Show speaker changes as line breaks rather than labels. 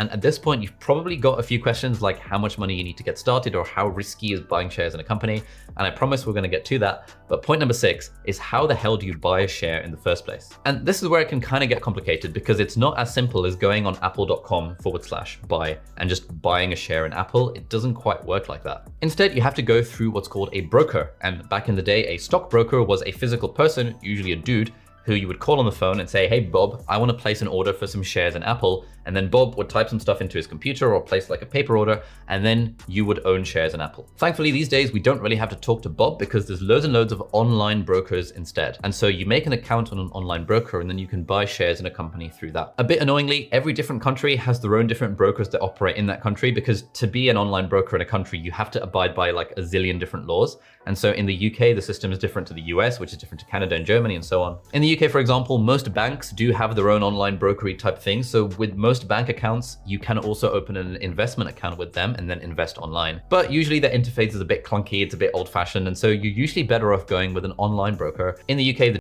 And at this point, you've probably got a few questions like how much money you need to get started or how risky is buying shares in a company. And I promise we're gonna get to that. But point number 6 is how the hell do you buy a share in the first place? And this is where it can kind of get complicated because it's not as simple as going on apple.com/buy and just buying a share in Apple. It doesn't quite work like that. Instead, you have to go through what's called a broker. And back in the day, a stockbroker was a physical person, usually a dude, who you would call on the phone and say, hey, Bob, I want to place an order for some shares in Apple. And then Bob would type some stuff into his computer or place like a paper order, and then you would own shares in Apple. Thankfully, these days, we don't really have to talk to Bob because there's loads and loads of online brokers instead. And so you make an account on an online broker and then you can buy shares in a company through that. A bit annoyingly, every different country has their own different brokers that operate in that country because to be an online broker in a country, you have to abide by like a zillion different laws. And so in the UK, the system is different to the US, which is different to Canada and Germany and so on. In the UK, for example, most banks do have their own online brokery type thing. So with most bank accounts, you can also open an investment account with them and then invest online. But usually the interface is a bit clunky, it's a bit old fashioned. And so you're usually better off going with an online broker. In the UK, the